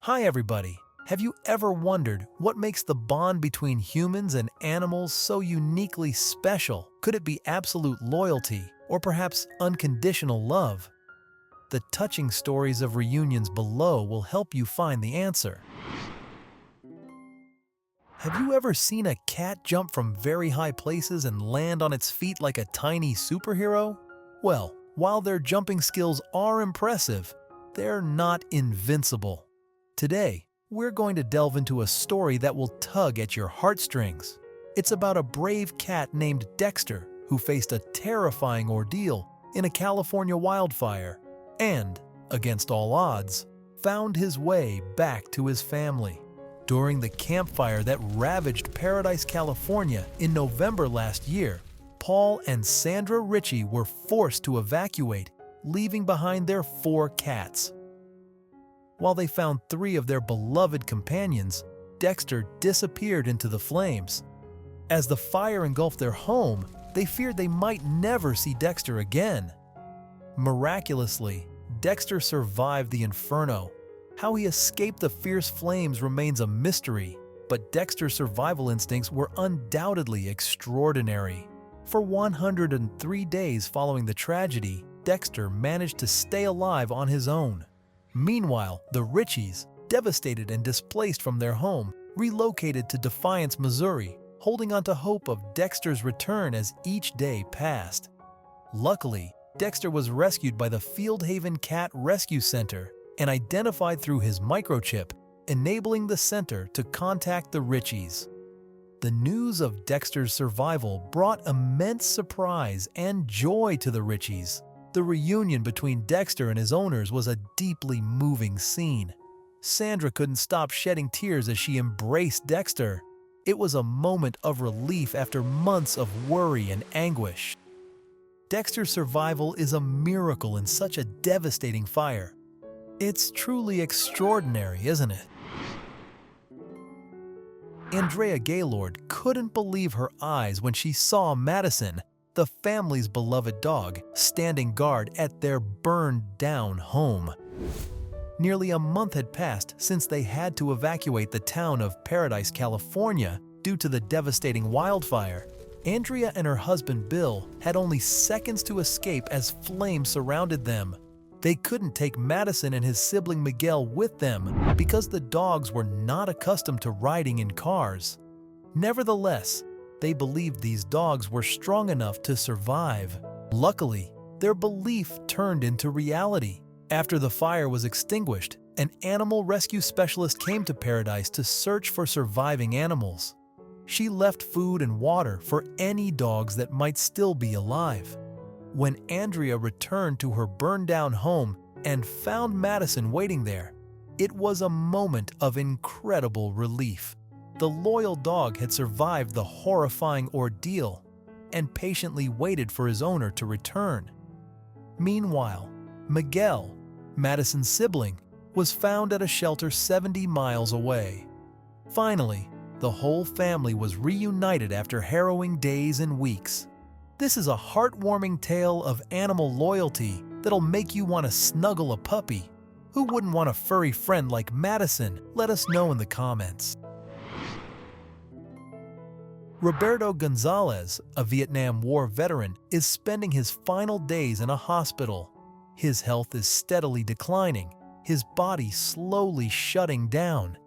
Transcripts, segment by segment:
Hi everybody! Have you ever wondered what makes the bond between humans and animals so uniquely special? Could it be absolute loyalty or perhaps unconditional love? The touching stories of reunions below will help you find the answer. Have you ever seen a cat jump from very high places and land on its feet like a tiny superhero? Well, while their jumping skills are impressive, they're not invincible. Today, we're going to delve into a story that will tug at your heartstrings. It's about a brave cat named Dexter who faced a terrifying ordeal in a California wildfire and, against all odds, found his way back to his family. During the campfire that ravaged Paradise, California in November last year, Paul and Sandra Ritchie were forced to evacuate, leaving behind their 4 cats. While they found 3 of their beloved companions, Dexter disappeared into the flames. As the fire engulfed their home, they feared they might never see Dexter again. Miraculously, Dexter survived the inferno. How he escaped the fierce flames remains a mystery, but Dexter's survival instincts were undoubtedly extraordinary. For 103 days following the tragedy, Dexter managed to stay alive on his own. Meanwhile, the Ritchies, devastated and displaced from their home, relocated to Defiance, Missouri, holding on to hope of Dexter's return as each day passed. Luckily, Dexter was rescued by the Fieldhaven Cat Rescue Center and identified through his microchip, enabling the center to contact the Ritchies. The news of Dexter's survival brought immense surprise and joy to the Ritchies. The reunion between Dexter and his owners was a deeply moving scene. Sandra couldn't stop shedding tears as she embraced Dexter. It was a moment of relief after months of worry and anguish. Dexter's survival is a miracle in such a devastating fire. It's truly extraordinary, isn't it? Andrea Gaylord couldn't believe her eyes when she saw Madison, the family's beloved dog, standing guard at their burned-down home. Nearly a month had passed since they had to evacuate the town of Paradise, California, due to the devastating wildfire. Andrea and her husband Bill had only seconds to escape as flames surrounded them. They couldn't take Madison and his sibling Miguel with them because the dogs were not accustomed to riding in cars. Nevertheless, they believed these dogs were strong enough to survive. Luckily, their belief turned into reality. After the fire was extinguished, an animal rescue specialist came to Paradise to search for surviving animals. She left food and water for any dogs that might still be alive. When Andrea returned to her burned-down home and found Madison waiting there, it was a moment of incredible relief. The loyal dog had survived the horrifying ordeal and patiently waited for his owner to return. Meanwhile, Miguel, Madison's sibling, was found at a shelter 70 miles away. Finally, the whole family was reunited after harrowing days and weeks. This is a heartwarming tale of animal loyalty that'll make you want to snuggle a puppy. Who wouldn't want a furry friend like Madison? Let us know in the comments. Roberto Gonzalez, a Vietnam War veteran, is spending his final days in a hospital. His health is steadily declining, his body slowly shutting down.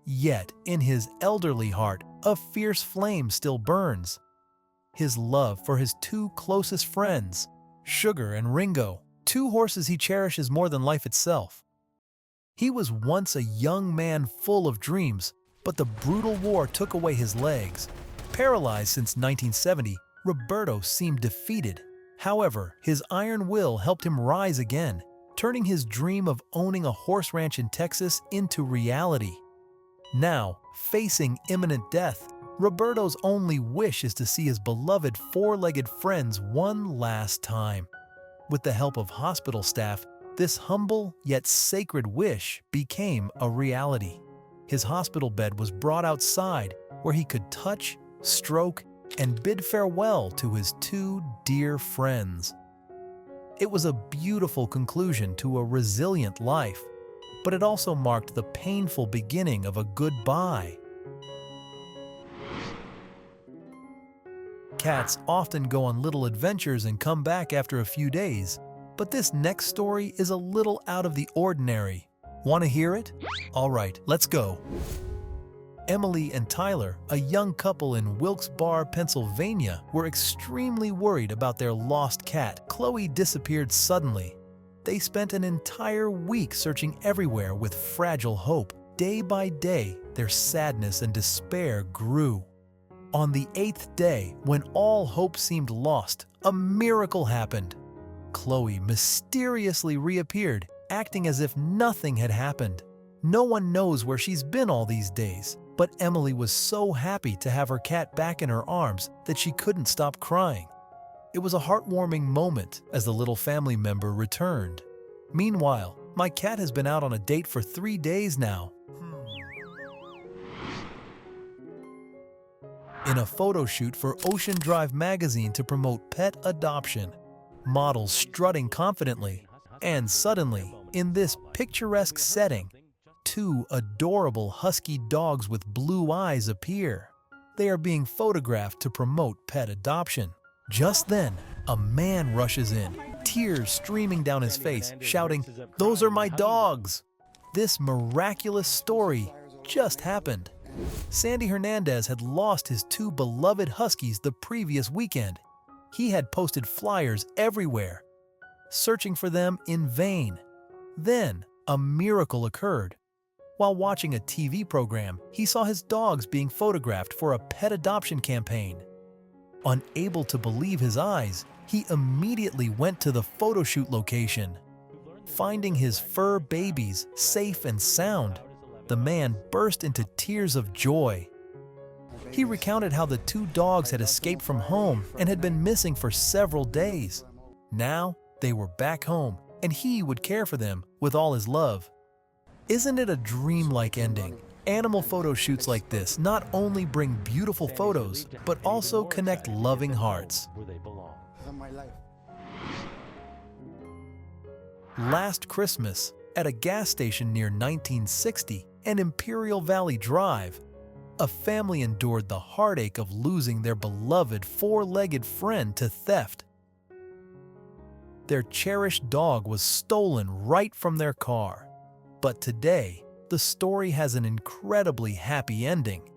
Yet, in his elderly heart, a fierce flame still burns. His love for his 2 closest friends, Sugar and Ringo, 2 horses he cherishes more than life itself. He was once a young man full of dreams, but the brutal war took away his legs. Paralyzed since 1970, Roberto seemed defeated. However, his iron will helped him rise again, turning his dream of owning a horse ranch in Texas into reality. Now, facing imminent death, Roberto's only wish is to see his beloved 4-legged friends one last time. With the help of hospital staff, this humble yet sacred wish became a reality. His hospital bed was brought outside where he could touch, stroke, and bid farewell to his 2 dear friends. It was a beautiful conclusion to a resilient life. but it also marked the painful beginning of a goodbye. Cats often go on little adventures and come back after a few days, but this next story is a little out of the ordinary. Want to hear it? All right, let's go. Emily and Tyler, a young couple in Wilkes-Barre, Pennsylvania, were extremely worried about their lost cat. Chloe disappeared suddenly. They spent an entire week searching everywhere with fragile hope. Day by day, their sadness and despair grew. On the 8th day, when all hope seemed lost, a miracle happened. Chloe mysteriously reappeared, acting as if nothing had happened. No one knows where she's been all these days, but Emily was so happy to have her cat back in her arms that she couldn't stop crying. It was a heartwarming moment as the little family member returned. Meanwhile, my cat has been out on a date for 3 days now. In a photo shoot for Ocean Drive magazine to promote pet adoption, models strutting confidently, and suddenly, in this picturesque setting, 2 adorable husky dogs with blue eyes appear. They are being photographed to promote pet adoption. Just then, a man rushes in, tears streaming down his face, shouting, "Those are my dogs!" This miraculous story just happened. Sandy Hernandez had lost his 2 beloved huskies the previous weekend. He had posted flyers everywhere, searching for them in vain. Then, a miracle occurred. While watching a TV program, he saw his dogs being photographed for a pet adoption campaign. Unable to believe his eyes, he immediately went to the photo shoot location. Finding his fur babies safe and sound, the man burst into tears of joy. He recounted how the 2 dogs had escaped from home and had been missing for several days. Now, they were back home, and he would care for them with all his love. Isn't it a dreamlike ending? Animal photo shoots like this not only bring beautiful photos, but also connect loving hearts. Last Christmas, at a gas station near 1960 and Imperial Valley Drive, a family endured the heartache of losing their beloved 4-legged friend to theft. Their cherished dog was stolen right from their car. But today, the story has an incredibly happy ending.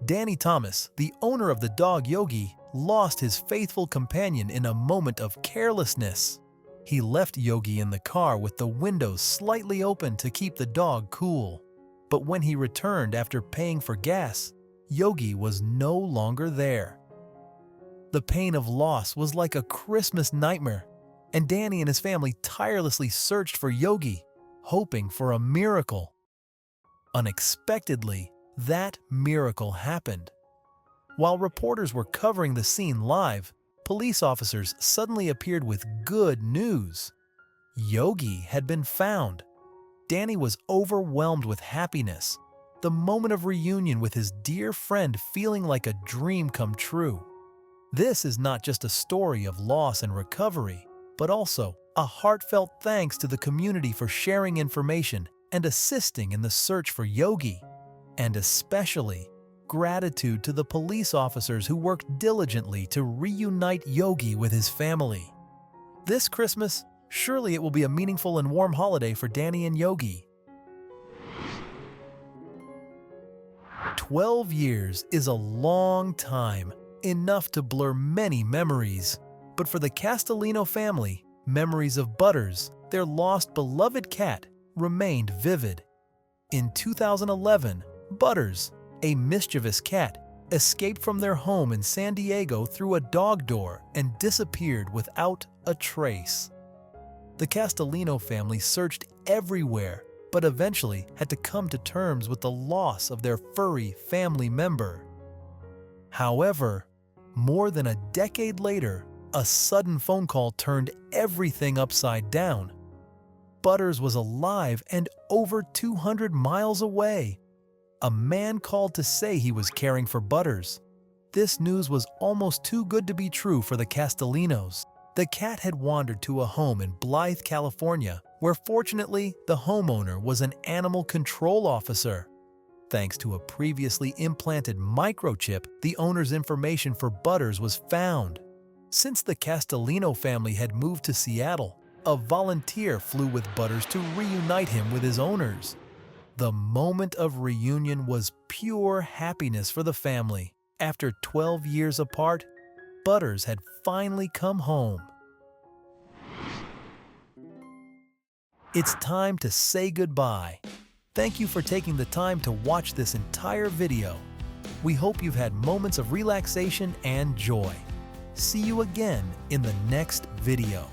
Danny Thomas, the owner of the dog Yogi, lost his faithful companion in a moment of carelessness. He left Yogi in the car with the windows slightly open to keep the dog cool. But when he returned after paying for gas, Yogi was no longer there. The pain of loss was like a Christmas nightmare, and Danny and his family tirelessly searched for Yogi, hoping for a miracle. Unexpectedly, that miracle happened. While reporters were covering the scene live, police officers suddenly appeared with good news. Yogi had been found. Danny was overwhelmed with happiness, the moment of reunion with his dear friend feeling like a dream come true. This is not just a story of loss and recovery, but also a heartfelt thanks to the community for sharing information and assisting in the search for Yogi, and especially gratitude to the police officers who worked diligently to reunite Yogi with his family. This Christmas, surely it will be a meaningful and warm holiday for Danny and Yogi. 12 years is a long time, enough to blur many memories. But for the Castellino family, memories of Butters, their lost beloved cat, remained vivid. In 2011, Butters, a mischievous cat, escaped from their home in San Diego through a dog door and disappeared without a trace. The Castellino family searched everywhere, but eventually had to come to terms with the loss of their furry family member. However, more than a decade later, a sudden phone call turned everything upside down. Butters was alive and over 200 miles away. A man called to say he was caring for Butters. This news was almost too good to be true for the Castellinos. The cat had wandered to a home in Blythe, California, where fortunately the homeowner was an animal control officer. Thanks to a previously implanted microchip, the owner's information for Butters was found. Since the Castellino family had moved to Seattle, a volunteer flew with Butters to reunite him with his owners. The moment of reunion was pure happiness for the family. After 12 years apart, Butters had finally come home. It's time to say goodbye. Thank you for taking the time to watch this entire video. We hope you've had moments of relaxation and joy. See you again in the next video.